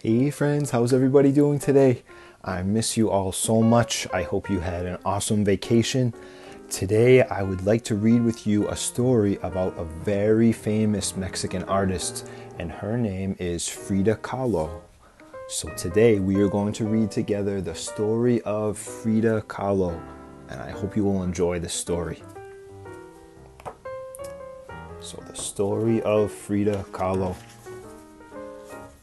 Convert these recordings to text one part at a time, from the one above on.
Hey friends, how's everybody doing today? I miss you all so much. I hope you had an awesome vacation. Today I would like to read with you a story about a very famous Mexican artist, and her name is Frida Kahlo. So today we are going to read together the story of Frida Kahlo, and I hope you will enjoy the story. So the story of Frida Kahlo.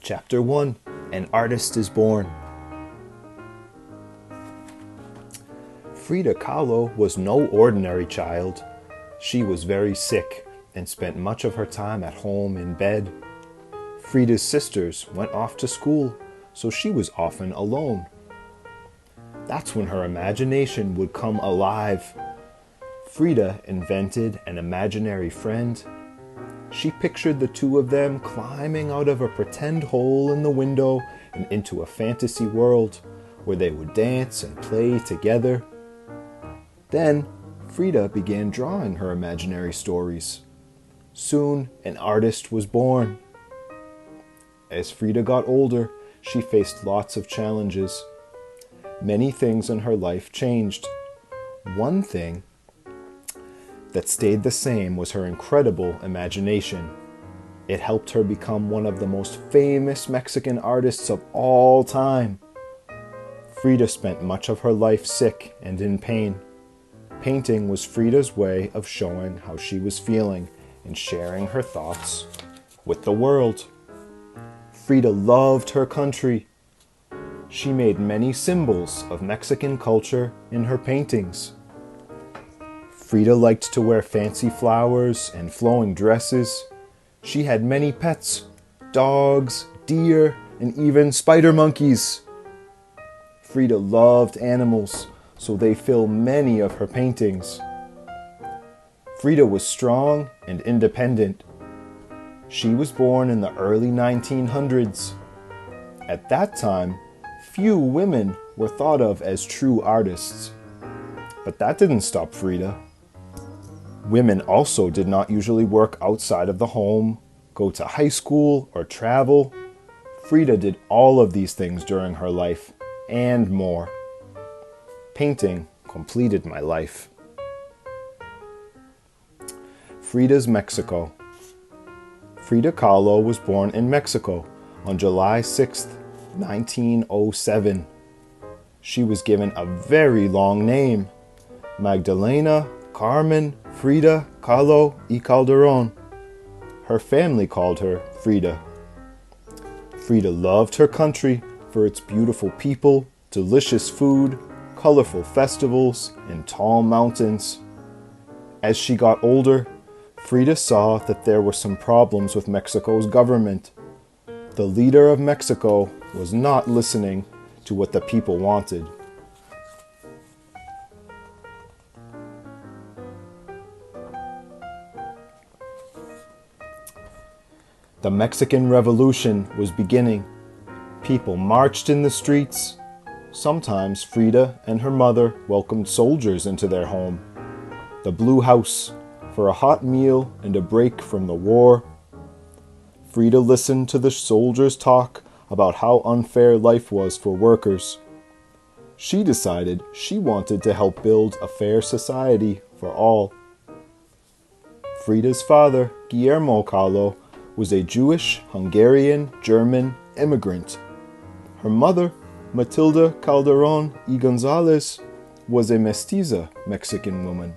Chapter 1. An artist is born. Frida Kahlo was no ordinary child. She was very sick and spent much of her time at home in bed. Frida's sisters went off to school, so she was often alone. That's when her imagination would come alive. Frida invented an imaginary friend. She pictured the two of them climbing out of a pretend hole in the window and into a fantasy world where they would dance and play together. Then, Frida began drawing her imaginary stories. Soon, an artist was born. As Frida got older, she faced lots of challenges. Many things in her life changed. One thing that stayed the same was her incredible imagination. It helped her become one of the most famous Mexican artists of all time. Frida spent much of her life sick and in pain. Painting was Frida's way of showing how she was feeling and sharing her thoughts with the world. Frida loved her country. She made many symbols of Mexican culture in her paintings. Frida liked to wear fancy flowers and flowing dresses. She had many pets, dogs, deer, and even spider monkeys. Frida loved animals, so they fill many of her paintings. Frida was strong and independent. She was born in the early 1900s. At that time, few women were thought of as true artists. But that didn't stop Frida. Women also did not usually work outside of the home, go to high school, or travel. Frida did all of these things during her life, and more. Painting completed my life. Frida's Mexico. Frida Kahlo was born in Mexico on July 6, 1907. She was given a very long name, Magdalena Carmen Frida Kahlo y Calderon. Her family called her Frida. Frida loved her country for its beautiful people, delicious food, colorful festivals, and tall mountains. As she got older, Frida saw that there were some problems with Mexico's government. The leader of Mexico was not listening to what the people wanted. The Mexican Revolution was beginning. People marched in the streets. Sometimes Frida and her mother welcomed soldiers into their home, the Blue House, for a hot meal and a break from the war. Frida listened to the soldiers talk about how unfair life was for workers. She decided she wanted to help build a fair society for all. Frida's father, Guillermo Kahlo, was a Jewish, Hungarian, German immigrant. Her mother, Matilda Calderon y Gonzalez, was a mestiza Mexican woman.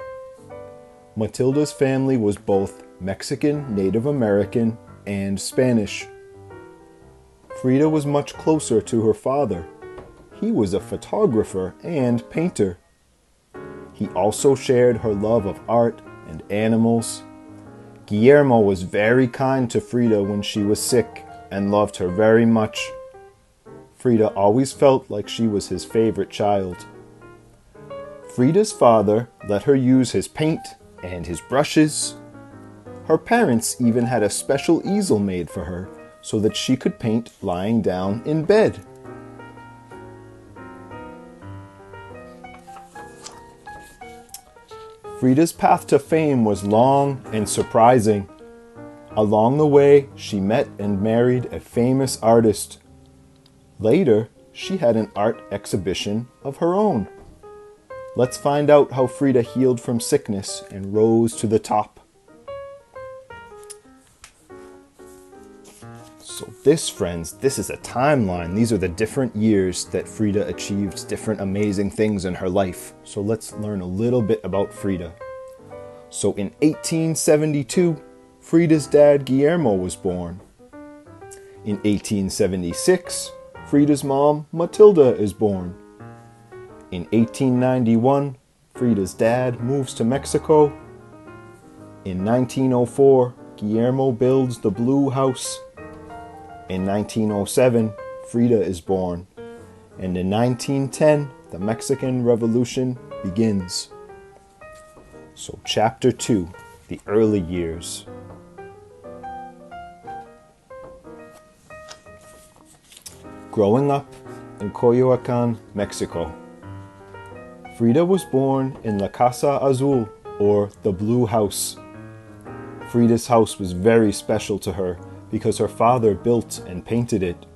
Matilda's family was both Mexican, Native American, and Spanish. Frida was much closer to her father. He was a photographer and painter. He also shared her love of art and animals. Guillermo was very kind to Frida when she was sick and loved her very much. Frida always felt like she was his favorite child. Frida's father let her use his paint and his brushes. Her parents even had a special easel made for her so that she could paint lying down in bed. Frida's path to fame was long and surprising. Along the way, she met and married a famous artist. Later, she had an art exhibition of her own. Let's find out how Frida healed from sickness and rose to the top. So this, friends, this is a timeline. These are the different years that Frida achieved different amazing things in her life. So let's learn a little bit about Frida. So in 1872, Frida's dad Guillermo was born. In 1876, Frida's mom Matilda is born. In 1891, Frida's dad moves to Mexico. In 1904, Guillermo builds the Blue House. In 1907, Frida is born. And in 1910, the Mexican Revolution begins. So chapter 2, the early years. Growing up in Coyoacan, Mexico. Frida was born in La Casa Azul, or the Blue House. Frida's house was very special to her because her father built and painted it.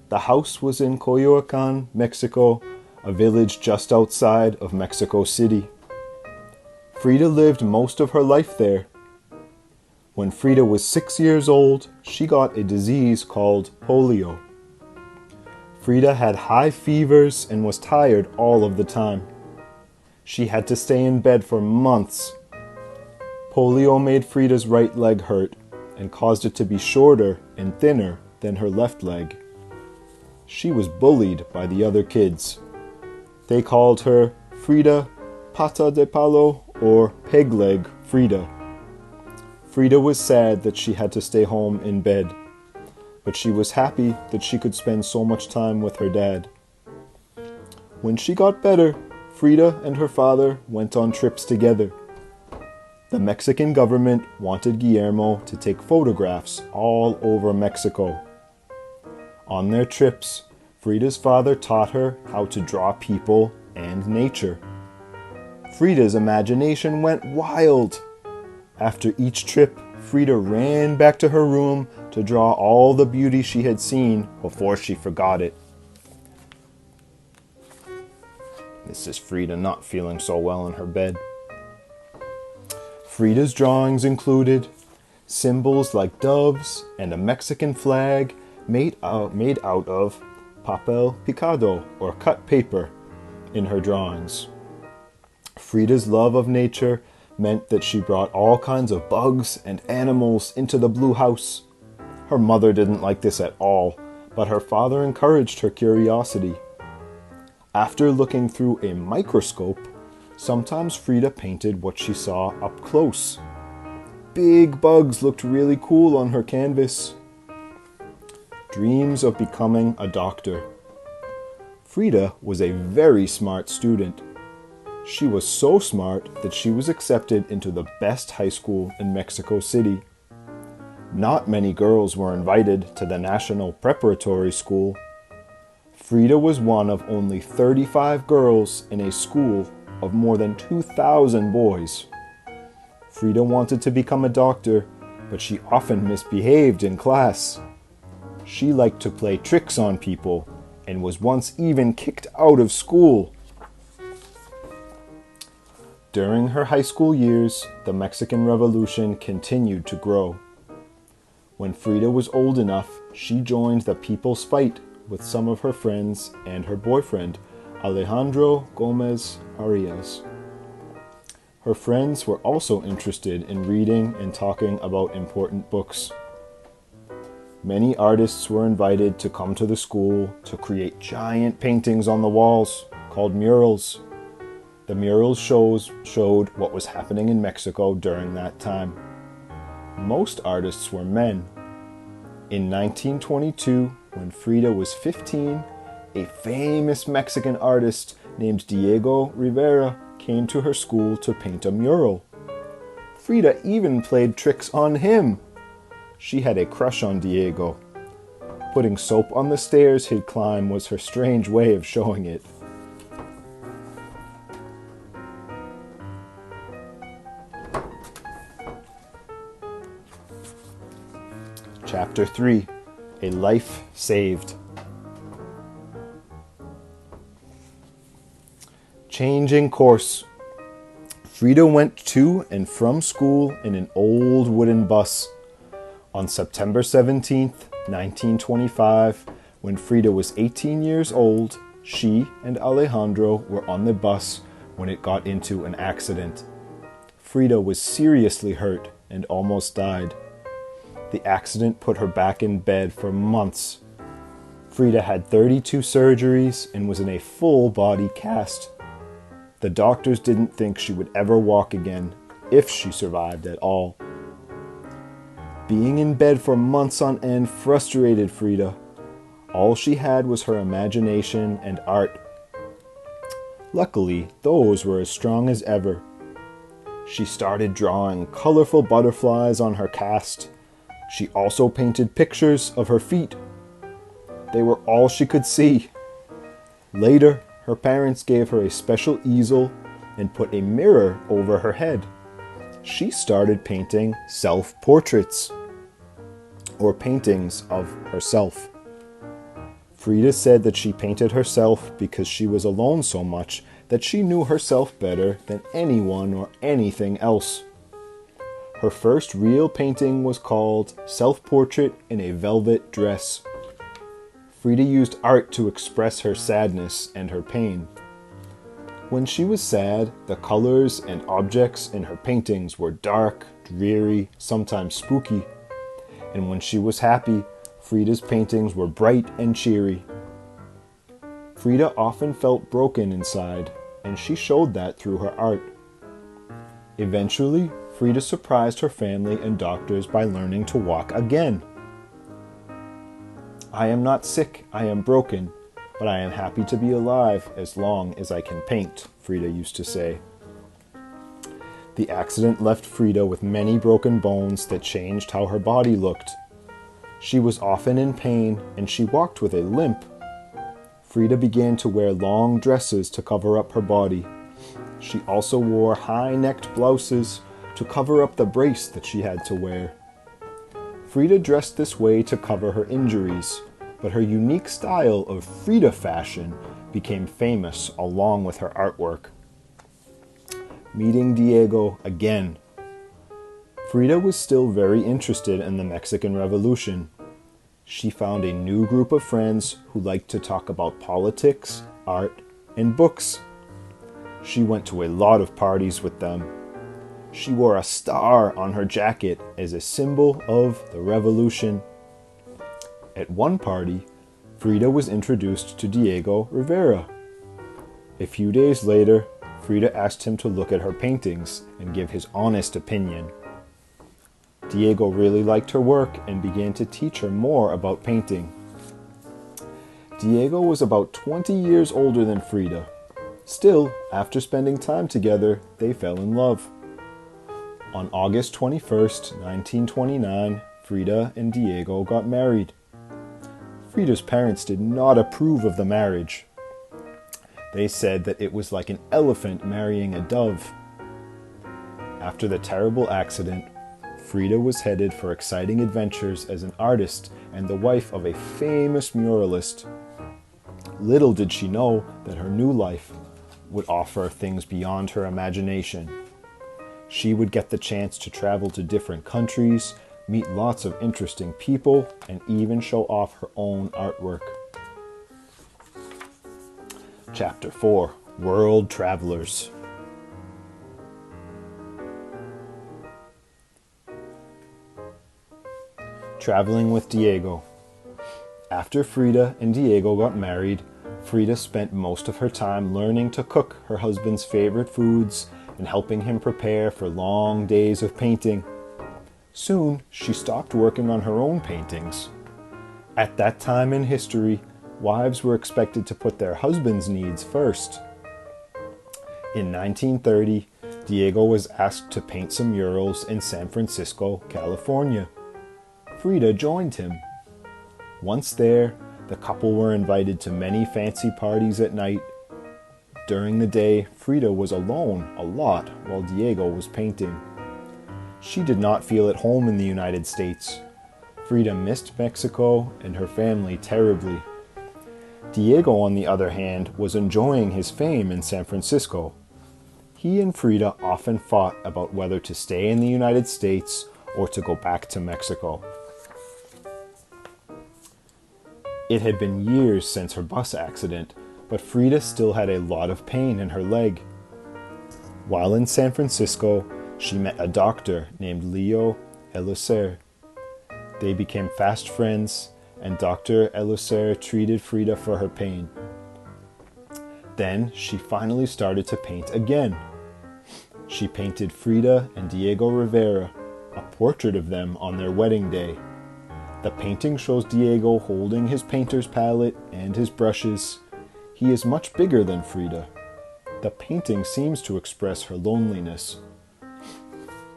The house was in Coyoacan, Mexico, a village just outside of Mexico City. Frida lived most of her life there. When Frida was 6 years old, she got a disease called polio. Frida had high fevers and was tired all of the time. She had to stay in bed for months. Polio made Frida's right leg hurt and caused it to be shorter and thinner than her left leg. She was bullied by the other kids. They called her Frida Pata de Palo, or Peg Leg Frida. Frida was sad that she had to stay home in bed, but she was happy that she could spend so much time with her dad. When she got better, Frida and her father went on trips together. The Mexican government wanted Guillermo to take photographs all over Mexico. On their trips, Frida's father taught her how to draw people and nature. Frida's imagination went wild. After each trip, Frida ran back to her room to draw all the beauty she had seen before she forgot it. This is Frida not feeling so well in her bed. Frida's drawings included symbols like doves and a Mexican flag made out of papel picado, or cut paper, in her drawings. Frida's love of nature meant that she brought all kinds of bugs and animals into the Blue House. Her mother didn't like this at all, but her father encouraged her curiosity. After looking through a microscope, sometimes Frida painted what she saw up close. Big bugs looked really cool on her canvas. Dreams of becoming a doctor. Frida was a very smart student. She was so smart that she was accepted into the best high school in Mexico City. Not many girls were invited to the National Preparatory School. Frida was one of only 35 girls in a school of more than 2,000 boys. Frida wanted to become a doctor, but she often misbehaved in class. She liked to play tricks on people and was once even kicked out of school. During her high school years, the Mexican Revolution continued to grow. When Frida was old enough, she joined the People's Fight with some of her friends and her boyfriend, Alejandro Gomez Arias. Her friends were also interested in reading and talking about important books. Many artists were invited to come to the school to create giant paintings on the walls called murals. The murals showed what was happening in Mexico during that time. Most artists were men. In 1922, when Frida was 15, a famous Mexican artist named Diego Rivera came to her school to paint a mural. Frida even played tricks on him. She had a crush on Diego. Putting soap on the stairs he'd climb was her strange way of showing it. Chapter 3, A Life Saved. Changing course. Frida went to and from school in an old wooden bus. On September 17th, 1925, when Frida was 18 years old, she and Alejandro were on the bus when it got into an accident. Frida was seriously hurt and almost died. The accident put her back in bed for months. Frida had 32 surgeries and was in a full body cast. The doctors didn't think she would ever walk again, if she survived at all. Being in bed for months on end frustrated Frida. All she had was her imagination and art. Luckily, those were as strong as ever. She started drawing colorful butterflies on her cast. She also painted pictures of her feet. They were all she could see. Later, her parents gave her a special easel and put a mirror over her head. She started painting self-portraits, or paintings of herself. Frida said that she painted herself because she was alone so much that she knew herself better than anyone or anything else. Her first real painting was called Self-Portrait in a Velvet Dress. Frida used art to express her sadness and her pain. When she was sad, the colors and objects in her paintings were dark, dreary, sometimes spooky. And when she was happy, Frida's paintings were bright and cheery. Frida often felt broken inside, and she showed that through her art. Eventually, Frida surprised her family and doctors by learning to walk again. "I am not sick, I am broken, but I am happy to be alive as long as I can paint," Frida used to say. The accident left Frida with many broken bones that changed how her body looked. She was often in pain, and she walked with a limp. Frida began to wear long dresses to cover up her body. She also wore high-necked blouses to cover up the brace that she had to wear. Frida dressed this way to cover her injuries, but her unique style of Frida fashion became famous along with her artwork. Meeting Diego again. Frida was still very interested in the Mexican Revolution. She found a new group of friends who liked to talk about politics, art, and books. She went to a lot of parties with them. She wore a star on her jacket as a symbol of the revolution. At one party, Frida was introduced to Diego Rivera. A few days later, Frida asked him to look at her paintings and give his honest opinion. Diego really liked her work and began to teach her more about painting. Diego was about 20 years older than Frida. Still, after spending time together, they fell in love. On August 21st, 1929, Frida and Diego got married. Frida's parents did not approve of the marriage. They said that it was like an elephant marrying a dove. After the terrible accident, Frida was headed for exciting adventures as an artist and the wife of a famous muralist. Little did she know that her new life would offer things beyond her imagination. She would get the chance to travel to different countries, meet lots of interesting people, and even show off her own artwork. Chapter 4. World Travelers. Traveling with Diego. After Frida and Diego got married, Frida spent most of her time learning to cook her husband's favorite foods and helping him prepare for long days of painting. Soon, she stopped working on her own paintings. At that time in history, wives were expected to put their husbands' needs first. In 1930, Diego was asked to paint some murals in San Francisco, California. Frida joined him. Once there, the couple were invited to many fancy parties at night. During the day, Frida was alone a lot while Diego was painting. She did not feel at home in the United States. Frida missed Mexico and her family terribly. Diego, on the other hand, was enjoying his fame in San Francisco. He and Frida often fought about whether to stay in the United States or to go back to Mexico. It had been years since her bus accident, but Frida still had a lot of pain in her leg. While in San Francisco, she met a doctor named Leo Elucer. They became fast friends, and Dr. Elucer treated Frida for her pain. Then she finally started to paint again. She painted Frida and Diego Rivera, a portrait of them on their wedding day. The painting shows Diego holding his painter's palette and his brushes. He is much bigger than Frida. The painting seems to express her loneliness.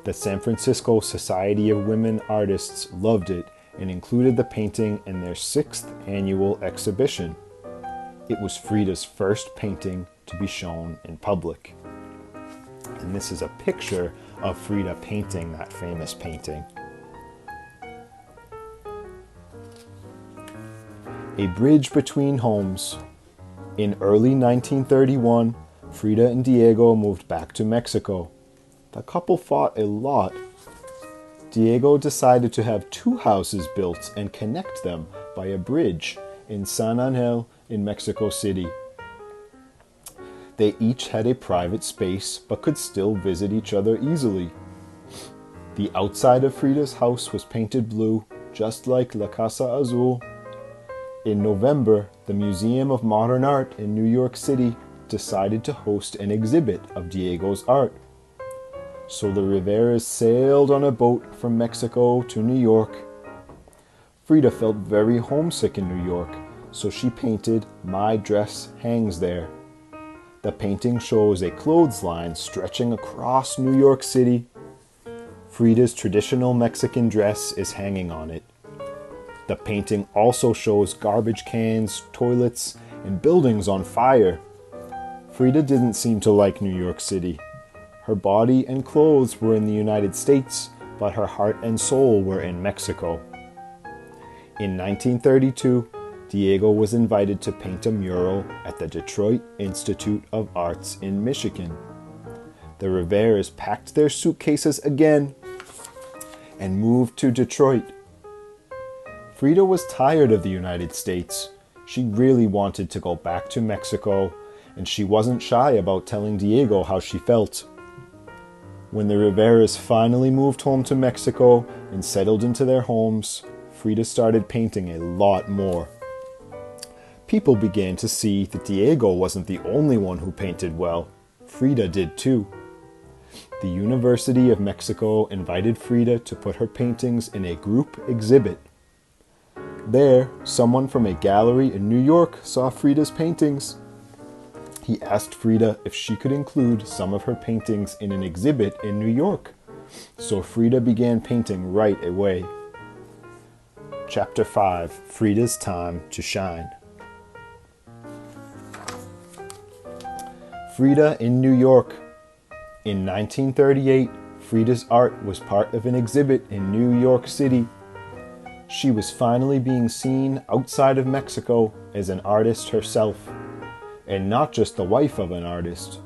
The San Francisco Society of Women Artists loved it and included the painting in their 6th annual exhibition. It was Frida's first painting to be shown in public. And this is a picture of Frida painting that famous painting. A Bridge Between Homes. In early 1931, Frida and Diego moved back to Mexico. The couple fought a lot. Diego decided to have 2 houses built and connect them by a bridge in San Angel in Mexico City. They each had a private space but could still visit each other easily. The outside of Frida's house was painted blue, just like La Casa Azul. In November, the Museum of Modern Art in New York City decided to host an exhibit of Diego's art. So the Riveras sailed on a boat from Mexico to New York. Frida felt very homesick in New York, so she painted My Dress Hangs There. The painting shows a clothesline stretching across New York City. Frida's traditional Mexican dress is hanging on it. The painting also shows garbage cans, toilets, and buildings on fire. Frida didn't seem to like New York City. Her body and clothes were in the United States, but her heart and soul were in Mexico. In 1932, Diego was invited to paint a mural at the Detroit Institute of Arts in Michigan. The Riveras packed their suitcases again and moved to Detroit. Frida was tired of the United States. She really wanted to go back to Mexico, and she wasn't shy about telling Diego how she felt. When the Riveras finally moved home to Mexico and settled into their homes, Frida started painting a lot more. People began to see that Diego wasn't the only one who painted well. Frida did too. The University of Mexico invited Frida to put her paintings in a group exhibit. There, someone from a gallery in New York saw Frida's paintings. He asked Frida if she could include some of her paintings in an exhibit in New York. So Frida began painting right away. Chapter 5, Frida's Time to Shine. Frida in New York. In 1938, Frida's art was part of an exhibit in New York City. She was finally being seen outside of Mexico as an artist herself, and not just the wife of an artist.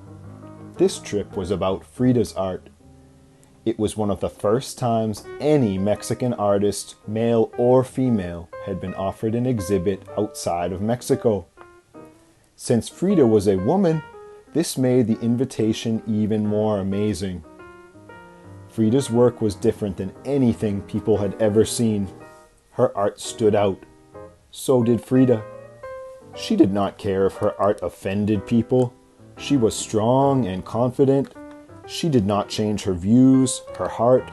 This trip was about Frida's art. It was one of the first times any Mexican artist, male or female, had been offered an exhibit outside of Mexico. Since Frida was a woman, this made the invitation even more amazing. Frida's work was different than anything people had ever seen. Her art stood out. So did Frida. She did not care if her art offended people. She was strong and confident. She did not change her views, her heart,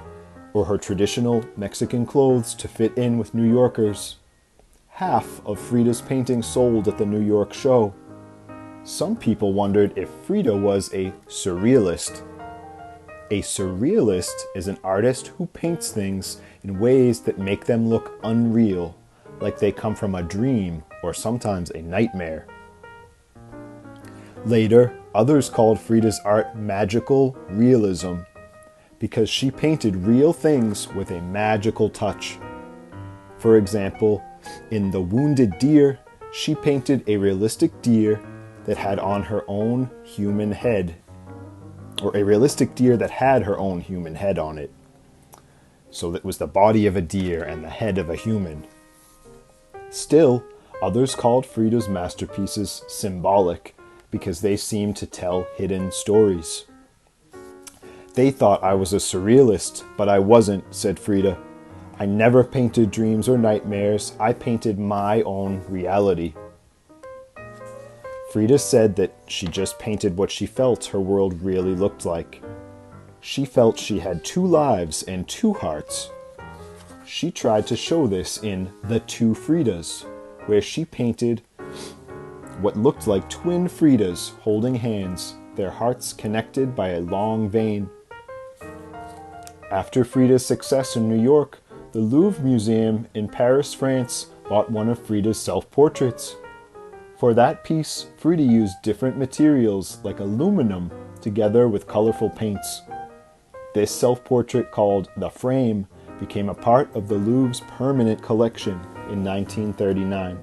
or her traditional Mexican clothes to fit in with New Yorkers. Half of Frida's paintings sold at the New York show. Some people wondered if Frida was a surrealist. A surrealist is an artist who paints things in ways that make them look unreal, like they come from a dream or sometimes a nightmare. Later, others called Frida's art magical realism because she painted real things with a magical touch. For example, in The Wounded Deer, She painted a realistic deer that had her own human head on it. So that was the body of a deer and the head of a human. Still, others called Frida's masterpieces symbolic because they seemed to tell hidden stories. They thought I was a surrealist, but I wasn't, said Frida. I never painted dreams or nightmares. I painted my own reality. Frida said that she just painted what she felt her world really looked like. She felt she had 2 lives and 2 hearts. She tried to show this in The Two Fridas, where she painted what looked like twin Fridas holding hands, their hearts connected by a long vein. After Frida's success in New York, the Louvre Museum in Paris, France, bought one of Frida's self-portraits. For that piece, Frida used different materials like aluminum together with colorful paints. This self-portrait, called The Frame, became a part of the Louvre's permanent collection in 1939.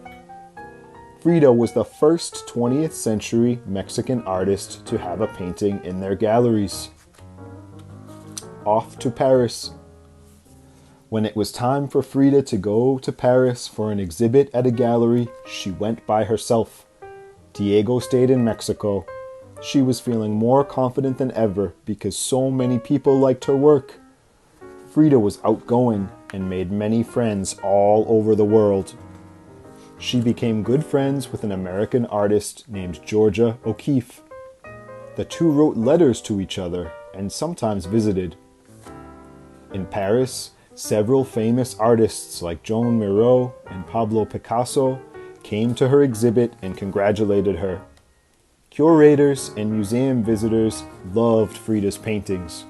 Frida was the first 20th century Mexican artist to have a painting in their galleries. Off to Paris. When it was time for Frida to go to Paris for an exhibit at a gallery, she went by herself. Diego stayed in Mexico. She was feeling more confident than ever because so many people liked her work. Frida was outgoing and made many friends all over the world. She became good friends with an American artist named Georgia O'Keeffe. The two wrote letters to each other and sometimes visited. In Paris, several famous artists like Joan Miro and Pablo Picasso came to her exhibit and congratulated her. Curators and museum visitors loved Frida's paintings.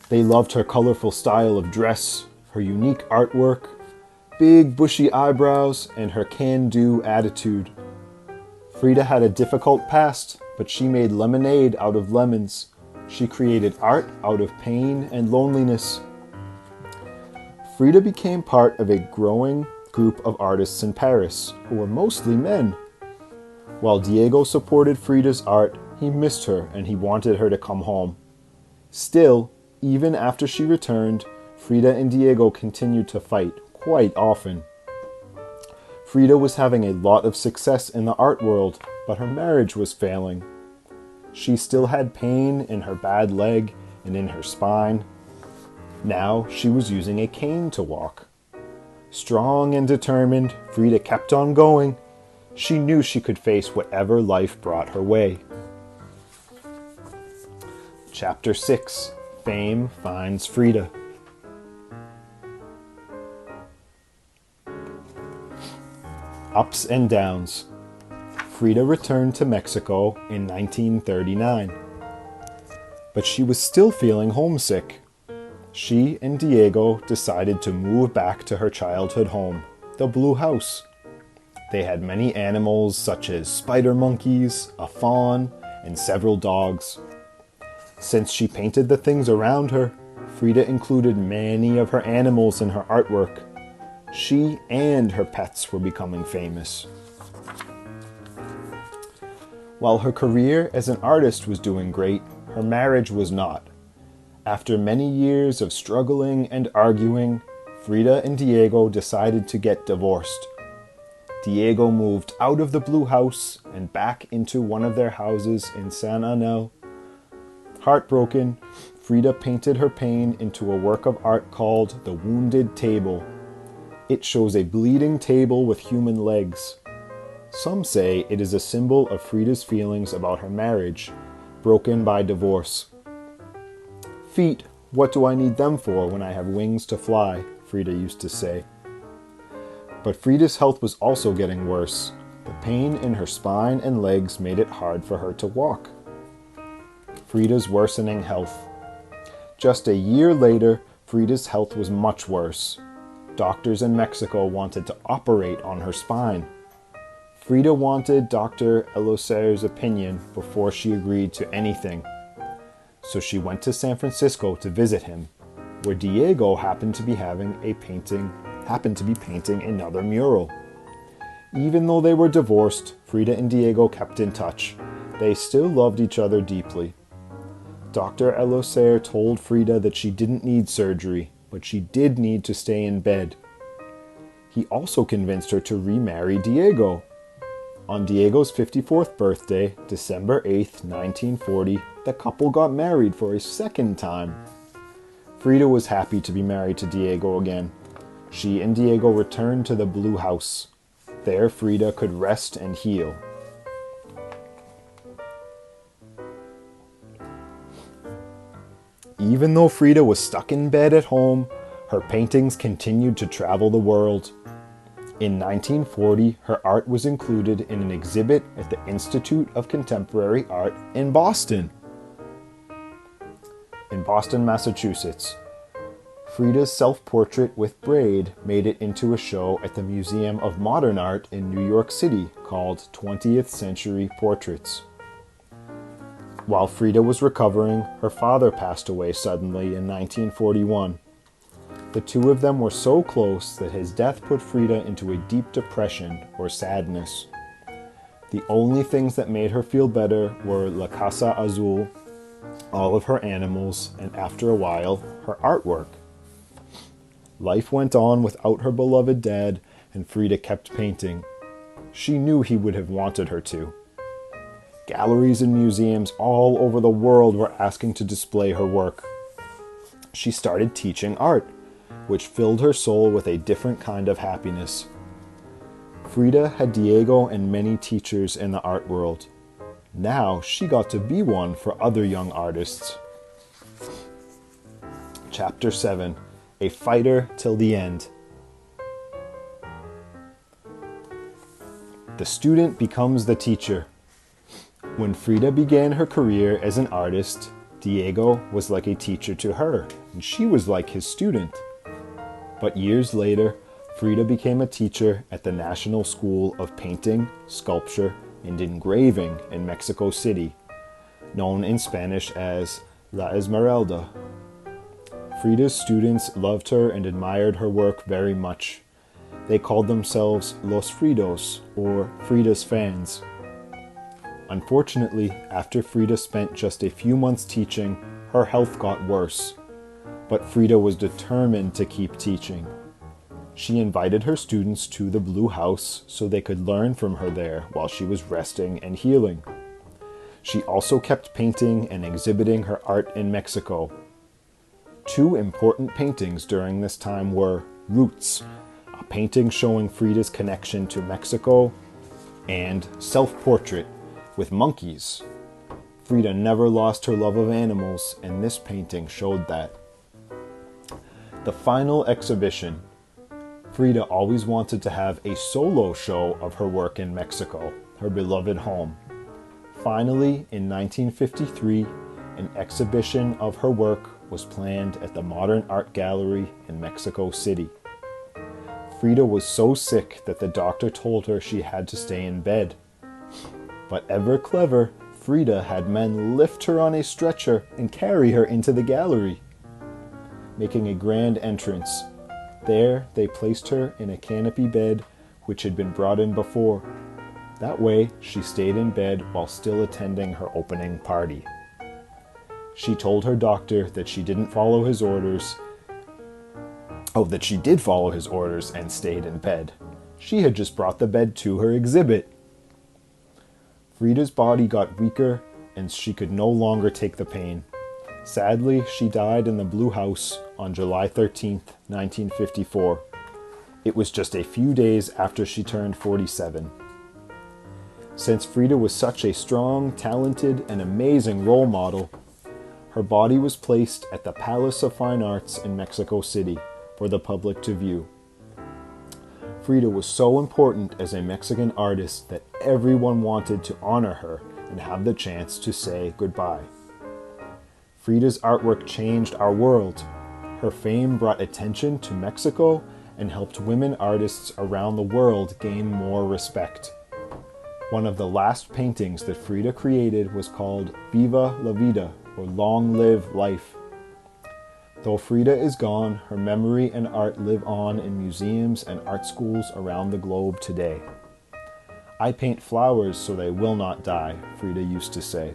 They loved her colorful style of dress, her unique artwork, big bushy eyebrows, and her can-do attitude. Frida had a difficult past, but she made lemonade out of lemons. She created art out of pain and loneliness. Frida became part of a growing group of artists in Paris, who were mostly men. While Diego supported Frida's art, he missed her and he wanted her to come home. Still, even after she returned, Frida and Diego continued to fight quite often. Frida was having a lot of success in the art world, but her marriage was failing. She still had pain in her bad leg and in her spine. Now she was using a cane to walk. Strong and determined, Frida kept on going. She knew she could face whatever life brought her way. Chapter 6. Fame finds Frida. Ups and downs. Frida returned to Mexico in 1939. But she was still feeling homesick. She and Diego decided to move back to her childhood home, the Blue House. They had many animals such as spider monkeys, a fawn, and several dogs. Since she painted the things around her, Frida included many of her animals in her artwork. She and her pets were becoming famous. While her career as an artist was doing great, her marriage was not. After many years of struggling and arguing, Frida and Diego decided to get divorced. Diego moved out of the Blue House and back into one of their houses in San Anel. Heartbroken, Frida painted her pain into a work of art called The Wounded Table. It shows a bleeding table with human legs. Some say it is a symbol of Frida's feelings about her marriage, broken by divorce. Feet, what do I need them for when I have wings to fly? Frida used to say. But Frida's health was also getting worse. The pain in her spine and legs made it hard for her to walk. Frida's worsening health. Just a year later, Frida's health was much worse. Doctors in Mexico wanted to operate on her spine. Frida wanted Dr. Eloser's opinion before she agreed to anything. So she went to San Francisco to visit him. where Diego happened to be painting another mural. Even though they were divorced, Frida and Diego kept in touch. They still loved each other deeply. Dr. Aloud told Frida that she didn't need surgery, but she did need to stay in bed. He also convinced her to remarry Diego. On Diego's 54th birthday, December 8, 1940, the couple got married for a second time. Frida was happy to be married to Diego again. She and Diego returned to the Blue House. There, Frida could rest and heal. Even though Frida was stuck in bed at home, her paintings continued to travel the world. In 1940, her art was included in an exhibit at the Institute of Contemporary Art in Boston, Massachusetts. Frida's self-portrait with braid made it into a show at the Museum of Modern Art in New York City called 20th Century Portraits. While Frida was recovering, her father passed away suddenly in 1941. The two of them were so close that his death put Frida into a deep depression or sadness. The only things that made her feel better were La Casa Azul, all of her animals, and after a while, her artwork. Life went on without her beloved dad, and Frida kept painting. She knew he would have wanted her to. Galleries and museums all over the world were asking to display her work. She started teaching art, which filled her soul with a different kind of happiness. Frida had Diego and many teachers in the art world. Now she got to be one for other young artists. Chapter 7. A Fighter Till the End. The student becomes the teacher. When Frida began her career as an artist, Diego was like a teacher to her, and she was like his student. But years later, Frida became a teacher at the National School of Painting, Sculpture, and Engraving in Mexico City, known in Spanish as La Esmeralda. Frida's students loved her and admired her work very much. They called themselves Los Fridos, or Frida's fans. Unfortunately, after Frida spent just a few months teaching, her health got worse. But Frida was determined to keep teaching. She invited her students to the Blue House so they could learn from her there while she was resting and healing. She also kept painting and exhibiting her art in Mexico. Two important paintings during this time were Roots, a painting showing Frida's connection to Mexico, and Self-Portrait with monkeys. Frida never lost her love of animals, and this painting showed that. The final exhibition. Frida always wanted to have a solo show of her work in Mexico, her beloved home. Finally, in 1953, an exhibition of her work was planned at the Modern Art Gallery in Mexico City. Frida was so sick that the doctor told her she had to stay in bed. But ever clever, Frida had men lift her on a stretcher and carry her into the gallery. Making a grand entrance, there they placed her in a canopy bed which had been brought in before. That way, she stayed in bed while still attending her opening party. She told her doctor that she didn't follow his orders. That she did follow his orders and stayed in bed. She had just brought the bed to her exhibit. Frida's body got weaker and she could no longer take the pain. Sadly, she died in the Blue House on July 13, 1954. It was just a few days after she turned 47. Since Frida was such a strong, talented, and amazing role model, her body was placed at the Palace of Fine Arts in Mexico City for the public to view. Frida was so important as a Mexican artist that everyone wanted to honor her and have the chance to say goodbye. Frida's artwork changed our world. Her fame brought attention to Mexico and helped women artists around the world gain more respect. One of the last paintings that Frida created was called Viva la Vida, or Long Live Life. Though Frida is gone, her memory and art live on in museums and art schools around the globe today. I paint flowers so they will not die, Frida used to say.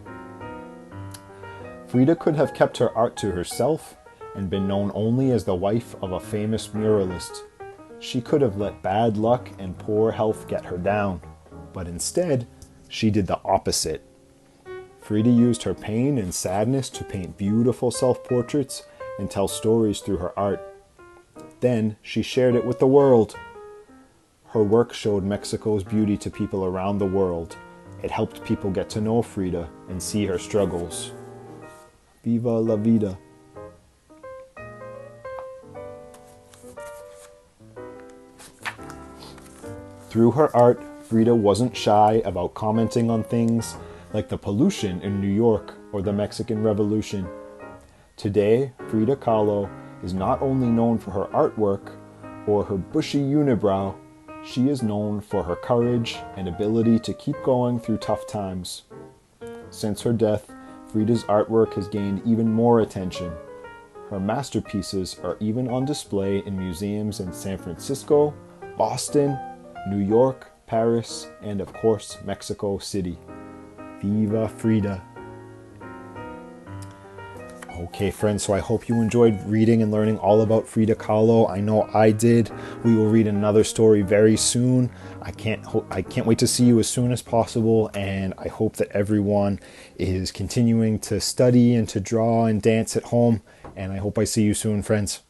Frida could have kept her art to herself and been known only as the wife of a famous muralist. She could have let bad luck and poor health get her down, but instead, she did the opposite. Frida used her pain and sadness to paint beautiful self-portraits and tell stories through her art. Then she shared it with the world. Her work showed Mexico's beauty to people around the world. It helped people get to know Frida and see her struggles. Viva la vida. Through her art, Frida wasn't shy about commenting on things like the pollution in New York or the Mexican Revolution. Today, Frida Kahlo is not only known for her artwork or her bushy unibrow, she is known for her courage and ability to keep going through tough times. Since her death, Frida's artwork has gained even more attention. Her masterpieces are even on display in museums in San Francisco, Boston, New York, Paris, and of course, Mexico City. Viva Frida. Okay, friends, so I hope you enjoyed reading and learning all about Frida Kahlo. I know I did. We will read another story very soon. I can't wait to see you as soon as possible, and I hope that everyone is continuing to study and to draw and dance at home, and I hope I see you soon, friends.